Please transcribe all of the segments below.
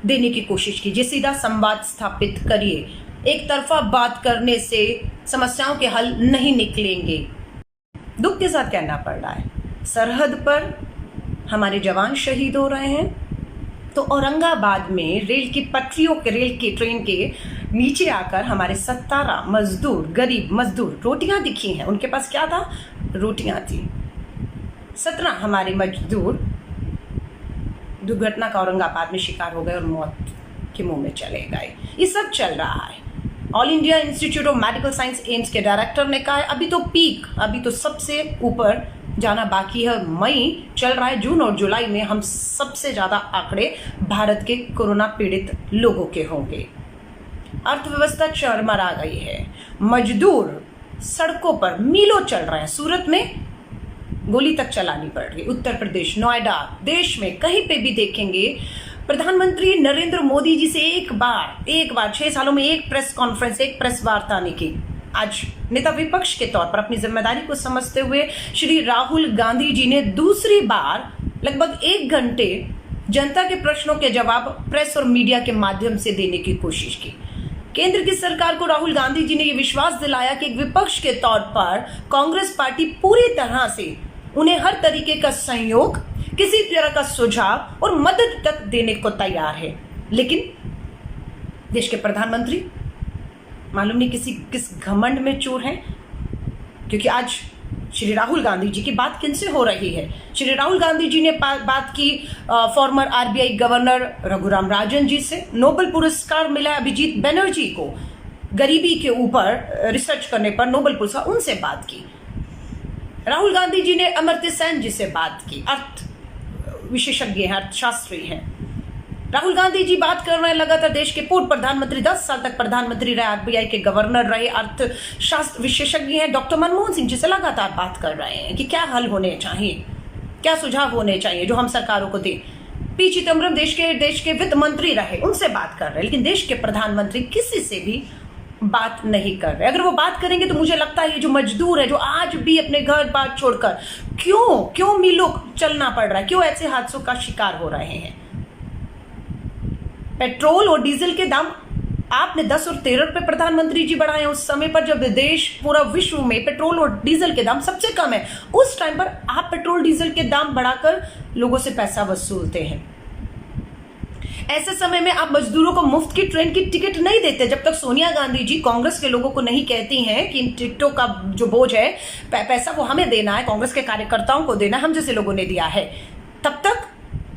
देने की कोशिश कीजिए, सीधा संवाद स्थापित करिए। एक तरफा बात करने से समस्याओं के हल नहीं निकलेंगे। दुख के साथ कहना पड़ रहा है, सरहद पर हमारे जवान शहीद हो रहे हैं, तो औरंगाबाद में रेल की ट्रेन के नीचे आकर हमारे 17 मजदूर, गरीब मजदूर, रोटियां दिखी हैं। उनके पास क्या था? रोटियां थी। 17 हमारे मजदूर दुर्घटना का औरंगाबाद में शिकार हो गए और मौत के मुंह में चले गए। ये सब चल रहा है। All India institute of medical science AIIMS के डायरेक्टर ने कहा है अभी तो सबसे ऊपर जाना बाकी है। मई चल रहा है, जून और जुलाई में हम सबसे ज्यादा आंकड़े भारत के कोरोना पीड़ित लोगों के होंगे। अर्थव्यवस्था चरमरा गई है, मजदूर सड़कों पर मीलों चल रहे हैं। सूरत में गोली तक चलानी पड़ रही। उत्तर प्रदेश, नोएडा, देश में कहीं पे भी देखेंगे प्रधानमंत्री नरेंद्र मोदी जी से एक बार 6 सालों में एक प्रेस कॉन्फ्रेंस, एक प्रेस वार्ता नहीं की। आज नेता विपक्ष के तौर पर अपनी जिम्मेदारी को समझते हुए श्री राहुल गांधी जी ने दूसरी बार लगभग 1 घंटे जनता के प्रश्नों के जवाब प्रेस और मीडिया के माध्यम से देने की कोशिश की। केंद्र की सरकार को राहुल गांधी जी ने यह विश्वास दिलाया कि एक विपक्ष के तौर पर कांग्रेस पार्टी पूरी तरह से उन्हें हर तरीके का सहयोग, किसी तरह का सुझाव और मदद तक देने को तैयार है। लेकिन देश के प्रधानमंत्री मालूम नहीं किस घमंड में चूर हैं, क्योंकि आज श्री राहुल गांधी जी की बात किनसे हो रही है? श्री राहुल गांधी जी ने बात की farmer RBI governor Raghuram Rajan ji से। नोबेल पुरस्कार मिला अभिजीत बनर्जी को, गरीबी के ऊपर रिसर्च करने पर नोबेल पुरस्कार, उनसे बात की। राहुल गांधी जी ने अमर्त्य सेन जी से बात की, अर्थ विशेषज्ञ हैं, अर्थशास्त्री हैं। राहुल गांधी जी बात कर रहे हैं लगातार देश के पूर्व प्रधानमंत्री, 10 साल तक प्रधानमंत्री रहे, आरबीआई के गवर्नर रहे, अर्थशास्त्र विशेषज्ञ हैं डॉक्टर मनमोहन सिंह जी से लगातार बात कर रहे हैं कि क्या हल होने चाहिए, क्या सुझाव होने चाहिए जो हम सरकारों को दें। पी चिदम्बरम देश के वित्त मंत्री रहे, उनसे बात कर रहे हैं। लेकिन देश के प्रधानमंत्री किसी से भी बात नहीं कर रहे। अगर वो बात करेंगे तो मुझे लगता है ये जो मजदूर है, जो आज भी अपने घर बार छोड़कर क्यों मीलों चलना पड़ रहा है, क्यों ऐसे हादसों का शिकार हो रहे हैं। पेट्रोल और डीजल के दाम आपने 10 और 13 रुपए प्रधानमंत्री जी बढ़ाए उस समय पर जब देश पूरा विश्व में पेट्रोल और डीजल के दाम सबसे कम है। उस टाइम पर आप पेट्रोल डीजल के दाम बढ़ाकर लोगों से पैसा वसूलते हैं। ऐसे समय में आप मजदूरों को मुफ्त की ट्रेन की टिकट नहीं देते। जब तक सोनिया गांधी जी कांग्रेस के लोगों को नहीं कहती हैं कि इन टिकटों का जो बोझ है, पैसा वो हमें देना है, कांग्रेस के कार्यकर्ताओं को देना, हम जैसे लोगों ने दिया है, तब तक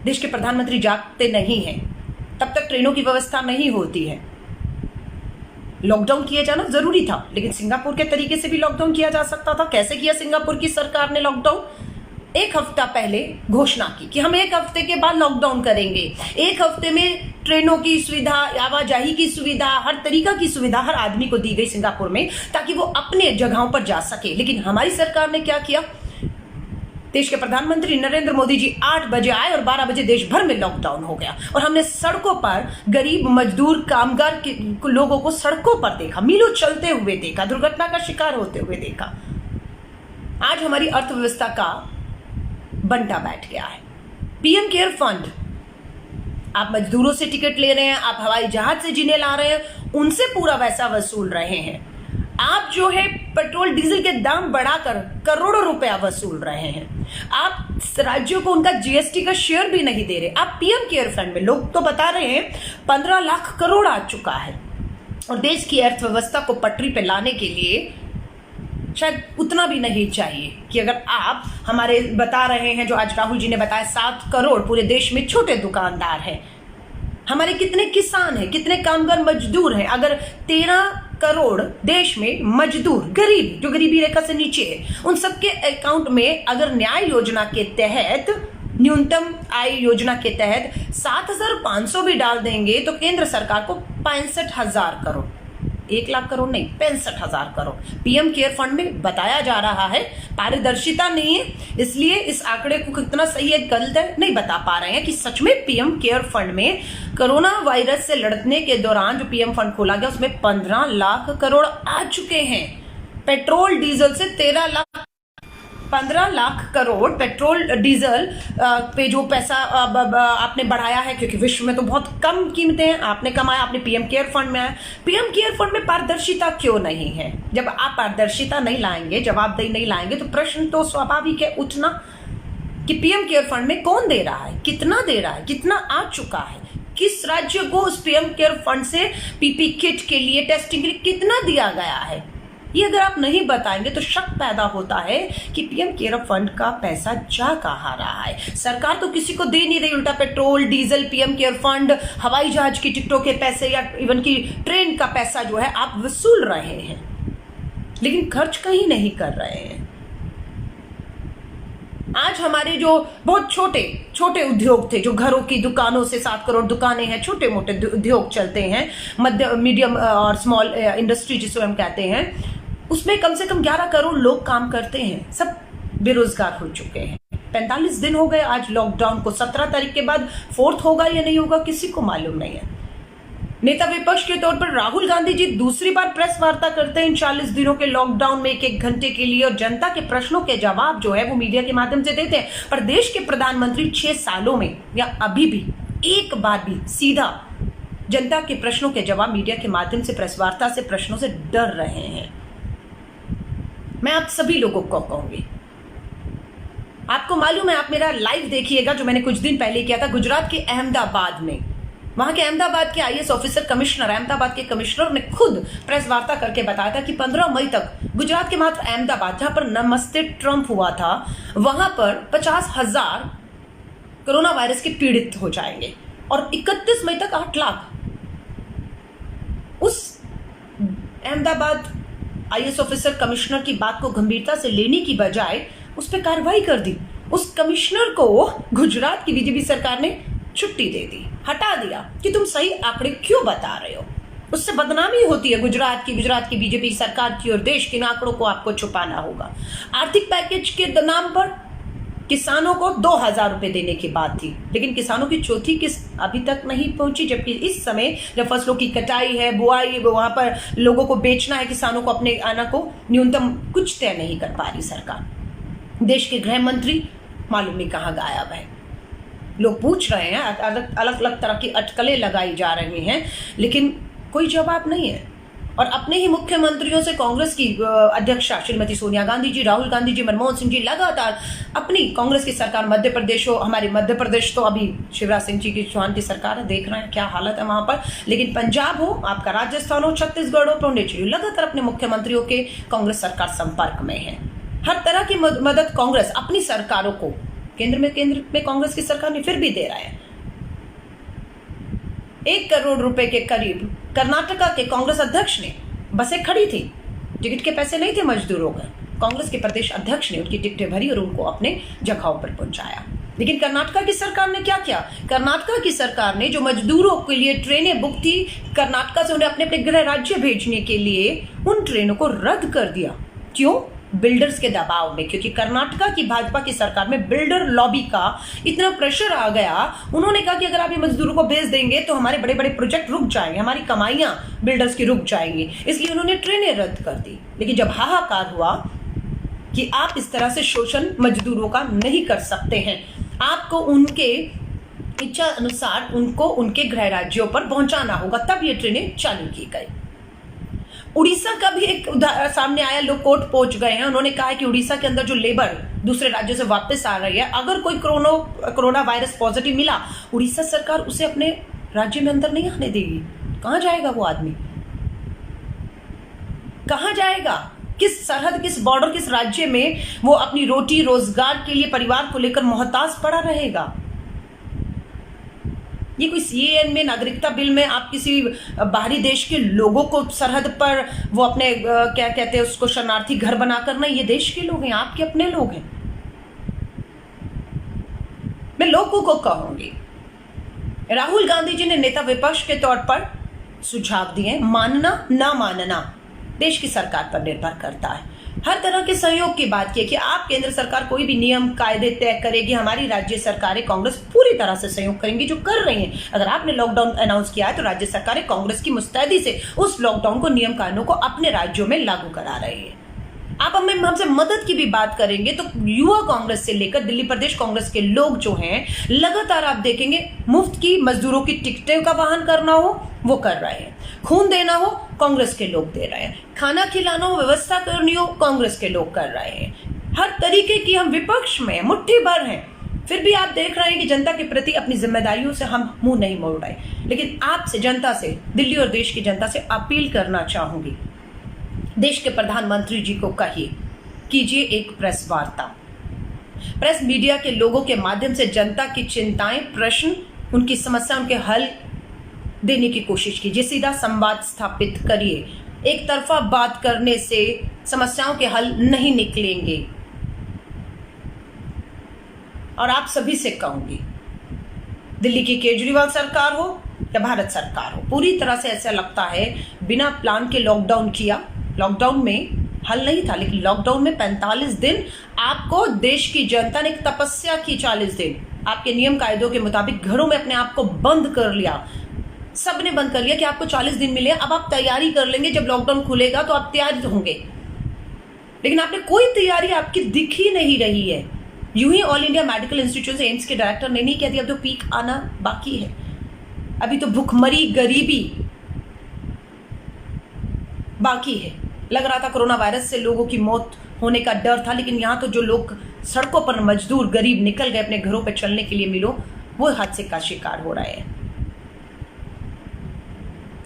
देश के प्रधानमंत्री जागते नहीं हैं, तब तक ट्रेनों की व्यवस्था नहीं होती है। लॉकडाउन किया जाना जरूरी था, लेकिन सिंगापुर के तरीके से भी लॉकडाउन किया जा सकता था। कैसे किया सिंगापुर की सरकार ने लॉकडाउन? 1 हफ्ता पहले घोषणा की कि हम 1 हफ्ते के बाद लॉकडाउन करेंगे। 1 हफ्ते में ट्रेनों की सुविधा, आवाजाही की सुविधा, हर तरीका की सुविधा हर आदमी को दी गई सिंगापुर में, ताकि वो अपने जगहों पर जा सके। लेकिन हमारी सरकार ने क्या किया? देश के प्रधानमंत्री नरेंद्र मोदी जी 8 बजे आए और 12 बजे देश भर में लॉकडाउन हो गया और हमने सड़कों पर गरीब मजदूर कामगार के लोगों को सड़कों पर देखा, मीलों चलते हुए देखा, दुर्घटना का शिकार होते हुए देखा। आज हमारी अर्थव्यवस्था का बंटा बैठ गया है। पीएम केयर फंड, आप मजदूरों से टिकट ले रहे हैं, आप हवाई जहाज से जिन्हें ला रहे हैं, उनसे पूरा वैसा वसूल रहे हैं। आप जो है पेट्रोल डीजल के दाम बढ़ाकर करोड़ों रुपया वसूल रहे हैं। आप राज्यों को उनका जीएसटी का शेयर भी नहीं दे रहे। आप पीएम केयर फंड में, लोग तो बता रहे हैं 15 लाख करोड़ आ चुका है और देश की अर्थव्यवस्था को पटरी पे लाने के लिए शायद उतना भी नहीं चाहिए कि अगर आप हमारे बता रहे हैं, जो आज राहुल जी ने बताया 7 करोड़ पूरे देश में छोटे दुकानदार हैं, हमारे कितने किसान हैं, कितने कामगार मजदूर हैं। अगर 13 करोड़ देश में मजदूर, गरीब, जो गरीबी रेखा से नीचे है, उन सबके अकाउंट में अगर न्याय योजना के तहत, न्यूनतम आय योजना के तहत 7,500 भी डाल देंगे तो केंद्र सरकार को 65,000 करोड़, 1 लाख करोड़ नहीं, 65,000 करोड़ पीएम केयर फंड में बताया जा रहा है। पारदर्शिता नहीं है, इसलिए इस आंकड़े को कितना सही है गलत है नहीं बता पा रहे हैं कि सच में पीएम केयर फंड में कोरोना वायरस से लड़ने के दौरान जो पीएम फंड खोला गया उसमें 15 लाख करोड़ आ चुके हैं। पेट्रोल डीजल से 13 लाख 15 लाख करोड़ पेट्रोल डीजल पे जो पैसा आपने बढ़ाया है, क्योंकि विश्व में तो बहुत कम कीमतें हैं, आपने कमाया, आपने पीएम केयर फंड में आया। पीएम केयर फंड में पारदर्शिता क्यों नहीं है? जब आप पारदर्शिता नहीं लाएंगे, जवाबदेही नहीं लाएंगे, तो प्रश्न तो स्वाभाविक है उठना कि पीएम केयर फंड में कौन दे रहा है, कितना दे रहा है, कितना आ चुका है, किस राज्य को उस पीएम केयर फंड से पीपी किट के लिए, टेस्टिंग के लिए कितना दिया गया है। ये अगर आप नहीं बताएंगे तो शक पैदा होता है कि पीएम केयर फंड का पैसा जा कहाँ रहा है। सरकार तो किसी को दे नहीं रही, उल्टा petrol diesel, PM care fund, हवाई जहाज की टिकटों के पैसे या इवन की ट्रेन का पैसा जो है आप वसूल रहे हैं, लेकिन खर्च कहीं नहीं कर रहे हैं। आज हमारे जो बहुत छोटे छोटे उद्योग थे, जो घरों की दुकानों से 7 करोड़ दुकानें हैं, छोटे मोटे उद्योग चलते हैं, मध्य मीडियम और स्मॉल इंडस्ट्री जिसको हम कहते हैं, उसमें कम से कम 11 करोड़ लोग काम करते हैं, सब बेरोजगार हो चुके हैं। 45 दिन हो गए आज लॉकडाउन को, 17 तारीख के बाद 4th होगा या नहीं होगा किसी को मालूम नहीं है। नेता विपक्ष के तौर पर राहुल गांधी जी दूसरी बार प्रेस वार्ता करते हैं इन 40 दिनों के लॉकडाउन में 1-1 घंटे के लिए, और जनता के प्रश्नों के जवाब जो है वो मीडिया के माध्यम से देते हैं। पर देश के प्रधानमंत्री 6 सालों में या अभी भी एक बार भी सीधा जनता के प्रश्नों के जवाब मीडिया के माध्यम से, प्रेस वार्ता से, प्रश्नों से डर रहे हैं। मैं आप सभी लोगों को कहूंगी, आपको मालूम है, आप मेरा लाइव देखिएगा जो मैंने कुछ दिन पहले किया था गुजरात के अहमदाबाद में। वहां के अहमदाबाद के आईएएस ऑफिसर कमिश्नर, अहमदाबाद के कमिश्नर ने खुद प्रेस वार्ता करके बताया था कि 15 मई तक गुजरात के मात्र अहमदाबाद, जहां पर नमस्ते ट्रंप हुआ था, वहां पर 50,000 कोरोना वायरस के पीड़ित हो जाएंगे और 31 मई तक 8 लाख। उस अहमदाबाद आईएएस ऑफिसर कमिश्नर की बात को गंभीरता से लेने की बजाय उस पर कार्रवाई कर दी। उस कमिश्नर को गुजरात की बीजेपी सरकार ने छुट्टी दे दी, हटा दिया कि तुम सही आंकड़े क्यों बता रहे हो। उससे बदनामी होती है गुजरात की बीजेपी सरकार की, और देश के आंकड़ों को आपको छुपाना होगा। आर्थिक पैकेज के नाम पर किसानों को 2,000 रुपए देने की बात थी, लेकिन किसानों की चौथी किस्त अभी तक नहीं पहुंची, जबकि इस समय जब फसलों की कटाई है, बुआई, वहां पर लोगों को बेचना है, किसानों को अपने आना को न्यूनतम कुछ तय नहीं कर पा रही सरकार। देश के गृह मंत्री मालूम नहीं कहां गायब है। लोग पूछ रहे हैं, अलग अलग तरह की अटकलें लगाई जा रही हैं, लेकिन कोई जवाब नहीं है। और अपने ही मुख्यमंत्रियों से कांग्रेस की अध्यक्षा श्रीमती सोनिया गांधी जी, राहुल गांधी जी, मनमोहन सिंह जी लगातार अपनी कांग्रेस की सरकार, मध्य प्रदेश हो, हमारे मध्य प्रदेश तो अभी शिवराज सिंह जी की चौहान की सरकार है, देख रहे हैं क्या हालत है वहां पर, लेकिन पंजाब हो, आपका राजस्थान हो, छत्तीसगढ़ हो, पुडुचेरी, लगातार अपने मुख्यमंत्रियों के कांग्रेस सरकार संपर्क में है। हर तरह की मदद कांग्रेस अपनी सरकारों को, केंद्र में कांग्रेस की सरकार ने फिर भी दे रहा है। 1 करोड़ रुपए के करीब कर्नाटका के कांग्रेस अध्यक्ष ने, बसें खड़ी थी, टिकट के पैसे नहीं थे मजदूरों का, कांग्रेस के प्रदेश अध्यक्ष ने उनकी टिकटें भरी और उनको अपने जगहों पर पहुंचाया। लेकिन कर्नाटका की सरकार ने क्या किया? कर्नाटका की सरकार ने जो मजदूरों के लिए ट्रेनें बुक थी कर्नाटका से उन्हें अपने अपने गृह राज्य भेजने के लिए, उन ट्रेनों को रद्द कर दिया। क्यों? बिल्डर्स के दबाव में, क्योंकि कर्नाटका की भाजपा की सरकार में बिल्डर लॉबी का इतना प्रेशर आ गया, उन्होंने कहा कि अगर आप ये मजदूरों को भेज देंगे तो हमारे बड़े बड़े प्रोजेक्ट रुक जाएंगे, हमारी कमाइयां बिल्डर्स की रुक जाएंगी, इसलिए उन्होंने ट्रेनें रद्द कर दी। लेकिन जब हाहाकार हुआ कि आप इस तरह से शोषण मजदूरों का नहीं कर सकते हैं, आपको उनके इच्छा अनुसार उनको उनके गृह राज्यों पर पहुंचाना होगा, तब ये ट्रेनें चालू की गई। उड़ीसा का भी एक सामने आया, लोग कोर्ट पहुंच गए हैं, उन्होंने कहा है कि उड़ीसा के अंदर जो लेबर दूसरे राज्यों से वापस आ रही है, अगर कोई कोरोना वायरस पॉजिटिव मिला, उड़ीसा सरकार उसे अपने राज्य में अंदर नहीं आने देगी। कहां जाएगा वो आदमी? कहां जाएगा? किस सरहद, किस बॉर्डर, किस राज्य में वो अपनी रोटी रोजगार के लिए परिवार को लेकर मोहताज पड़ा रहेगा? ये कोई सीएए में, नागरिकता बिल में आप किसी बाहरी देश के लोगों को सरहद पर वो अपने क्या कहते हैं उसको, शरणार्थी घर बनाकर, नहीं, ये देश के लोग हैं, आपके अपने लोग हैं। मैं लोगों को कहूंगी, राहुल गांधी जी ने नेता विपक्ष के तौर पर सुझाव दिए, मानना ना मानना देश की सरकार पर निर्भर करता है। हर तरह के सहयोग की बात की कि आप केंद्र सरकार कोई भी नियम कायदे तय करेगी, हमारी राज्य सरकारें कांग्रेस पूरी तरह से सहयोग करेंगी, जो कर रही हैं। अगर आपने लॉकडाउन अनाउंस किया है तो राज्य सरकारें कांग्रेस की मुस्तैदी से उस लॉकडाउन को, नियम कानूनों को अपने राज्यों में लागू करा रही है। आप हमसे मदद की भी बात करेंगे तो युवा कांग्रेस से लेकर दिल्ली प्रदेश कांग्रेस के लोग जो हैं लगातार आप देखेंगे मुफ्त की मजदूरों की टिकटें का वाहन करना हो वो कर रहे हैं, खून देना हो कांग्रेस के लोग दे रहे हैं, खाना खिलाना हो व्यवस्था करनी हो कांग्रेस के लोग कर रहे हैं। हर तरीके की हम विपक्ष में मुट्ठी भर हैं, फिर भी आप देख रहे हैं कि जनता के प्रति अपनी जिम्मेदारियों से हम मुंह नहीं मोड़ रहे। लेकिन आपसे, जनता से, दिल्ली और देश की जनता से अपील करना चाहूंगी, देश के प्रधानमंत्री जी को कहिए, कीजिए एक प्रेस वार्ता, प्रेस मीडिया के लोगों के माध्यम से जनता की चिंताएं, प्रश्न, उनकी समस्या, उनके हल देने की कोशिश कीजिए। सीधा संवाद स्थापित करिए। एक तरफा बात करने से समस्याओं के हल नहीं निकलेंगे। और आप सभी से कहूंगी, दिल्ली की केजरीवाल सरकार हो या भारत सरकार हो, पूरी तरह से ऐसा लगता है बिना प्लान के लॉकडाउन किया। लॉकडाउन में हल नहीं था, लेकिन लॉकडाउन में 45 दिन आपको देश की जनता ने एक तपस्या की, 40 दिन आपके नियम कायदों के मुताबिक घरों में अपने आप को बंद कर लिया। सबने बंद कर लिया कि आपको 40 दिन मिले, अब आप तैयारी कर लेंगे, जब लॉकडाउन खुलेगा तो आप तैयार होंगे। लेकिन आपने कोई तैयारी आपकी दिख ही नहीं रही है। यूं ही All India Medical Institute AIIMS के डायरेक्टर ने नहीं कह दिया अब तो पीक आना बाकी है, अभी तो भुखमरी, गरीबी बाकी है। लग रहा था कोरोना वायरस से लोगों की मौत होने का डर था, लेकिन यहां तो जो लोग सड़कों पर मजदूर गरीब निकल गए अपने घरों पर चलने के लिए मिलो, वो हादसे का शिकार हो रहे हैं।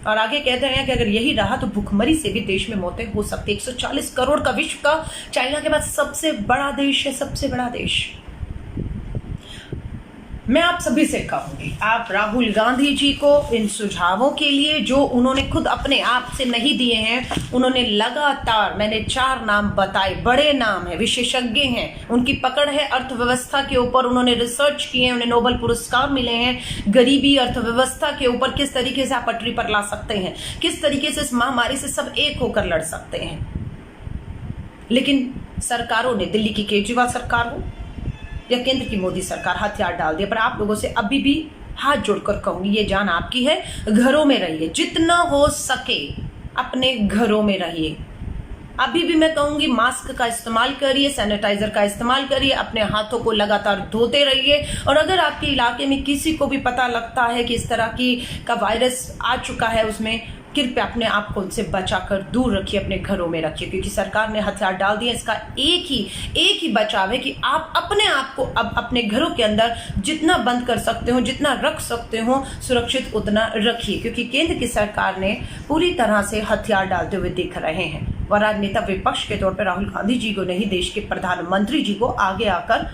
और आगे कहते हैं कि अगर यही रहा तो भुखमरी से भी देश में मौतें हो सकती है। 140 करोड़ का विश्व का चाइना के बाद सबसे बड़ा देश है, सबसे बड़ा देश। मैं आप सभी से कहूंगी, आप राहुल गांधी जी को इन सुझावों के लिए जो उन्होंने खुद अपने आप से नहीं दिए हैं, उन्होंने लगातार, मैंने 4 नाम बताए, बड़े नाम है, विशेषज्ञ हैं, उनकी पकड़ है अर्थव्यवस्था के ऊपर, उन्होंने रिसर्च किए हैं, उन्हें नोबेल पुरस्कार मिले हैं गरीबी, अर्थव्यवस्था के ऊपर किस तरीके से आप पटरी पर ला सकते हैं, किस तरीके से इस महामारी से सब एक होकर लड़ सकते हैं। लेकिन सरकारों ने, दिल्ली की केजरीवाल सरकार हो या केंद्र की मोदी सरकार, हथियार डाल दिया। पर आप लोगों से अभी भी हाथ जोड़कर कहूंगी, ये जान आपकी है, घरों में रहिए, जितना हो सके अपने घरों में रहिए। अभी भी मैं कहूंगी मास्क का इस्तेमाल करिए, सैनिटाइजर का इस्तेमाल करिए, अपने हाथों को लगातार धोते रहिए। और अगर आपके इलाके में किसी को भी पता लगता है कि इस तरह का वायरस आ चुका है, उसमें कृपया अपने आप को उनसे बचाकर दूर रखिए, अपने घरों में रखिए, क्योंकि सरकार ने हथियार डाल दिए। इसका एक ही बचाव है कि आप अपने आप को अब अपने घरों के अंदर जितना बंद कर सकते हो, जितना रख सकते हो सुरक्षित, उतना रखिए, क्योंकि केंद्र की सरकार ने पूरी तरह से हथियार डालते हुए दिख रहे हैं। और राजनेता विपक्ष के तौर पर राहुल गांधी जी को नहीं, देश के प्रधानमंत्री जी को आगे आकर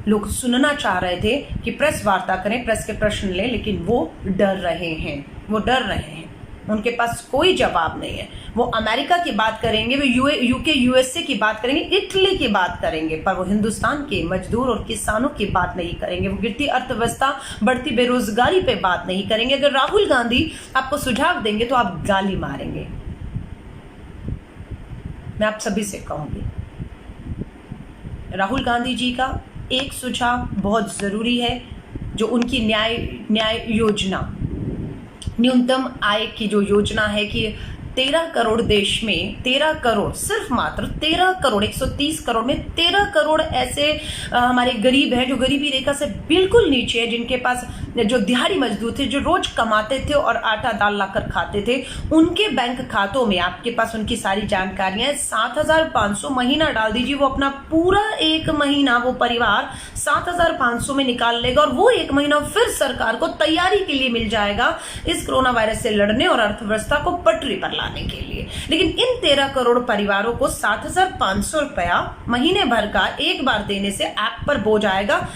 लोग सुनना चाह रहे थे कि प्रेस वार्ता करें, प्रेस के प्रश्न लें, लेकिन वो डर रहे हैं, वो डर रहे हैं। उनके पास कोई जवाब नहीं है। वो अमेरिका की बात करेंगे, वो यूके, यूएसए की बात करेंगे, इटली की बात करेंगे, पर वो हिंदुस्तान के मजदूर और किसानों की बात नहीं करेंगे। वो गिरती अर्थव्यवस्था, बढ़ती बेरोजगारी पे बात नहीं करेंगे। अगर राहुल गांधी आपको सुझाव देंगे तो आप गाली मारेंगे। मैं आप सभी से कहूंगी, राहुल गांधी जी का एक सुझाव बहुत जरूरी है, जो उनकी न्याय योजना, न्यूनतम आय की जो योजना है कि 13 करोड़ देश में, 13 करोड़, सिर्फ मात्र 13 करोड़, 130 करोड़ में 13 करोड़ ऐसे हमारे गरीब हैं जो गरीबी रेखा से बिल्कुल नीचे है, जिनके पास जो दिहाड़ी मजदूर थे, जो रोज कमाते थे और आटा दाल लाकर खाते थे, उनके बैंक खातों में आपके पास उनकी सारी जानकारियां, 7,500 महीना डाल दीजिए। वो अपना पूरा एक महीना, वो परिवार 7,500 में निकाल लेगा और वो एक महीना फिर सरकार को तैयारी के लिए मिल जाएगा इस कोरोना वायरस से लड़ने और अर्थव्यवस्था को पटरी पर लाने के लिए। लेकिन इन 13 करोड़ परिवारों को 7,500 रुपया महीने भर का एक बार देने से ऐप पर बोझ आएगा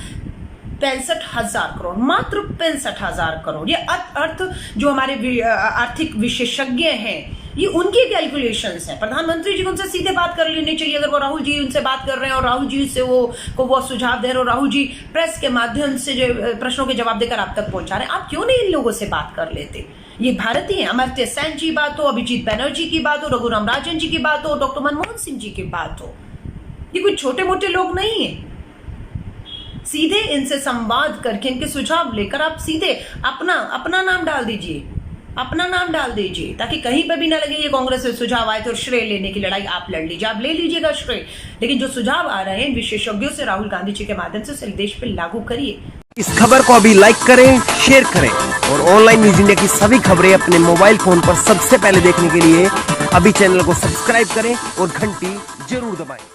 65,000 करोड़, मात्र 65,000 करोड़। ये अर्थ जो हमारे आर्थिक विशेषज्ञ हैं, ये उनकी कैलकुलेशंस हैं। प्रधानमंत्री जी को उनसे सीधे बात कर लेनी चाहिए। अगर वो राहुल जी उनसे बात कर रहे हैं और राहुल जी से वो सुझाव दे रहे हो, राहुल जी प्रेस के माध्यम से जो प्रश्नों के जवाब देकर आप तक पहुंचा रहे हैं, आप क्यों नहीं इन लोगों से बात कर लेते? ये भारतीय हैं, अमर्त्य सेन जी बात हो, अभिजीत बैनर्जी की बात हो, रघुराम राजन जी की बात हो, डॉक्टर मनमोहन सिंह जी की बात हो, ये कोई छोटे मोटे लोग नहीं है। सीधे इनसे संवाद करके, इनके सुझाव लेकर आप सीधे अपना नाम डाल दीजिए। अपना नाम डाल दीजिए ताकि कहीं पे भी ना लगे ये कांग्रेस से सुझाव आए तो श्रेय लेने की लड़ाई आप लड़ लीजिए, आप ले लीजिएगा श्रेय, लेकिन जो सुझाव आ रहे हैं विशेषज्ञों से राहुल गांधी जी के माध्यम से उसे देश पे लागू करिए। इस खबर को अभी लाइक करें, शेयर करें और ऑनलाइन न्यूज इंडिया की सभी खबरें अपने मोबाइल फोन पर सबसे पहले देखने के लिए अभी चैनल को सब्सक्राइब करें और घंटी जरूर दबाएं।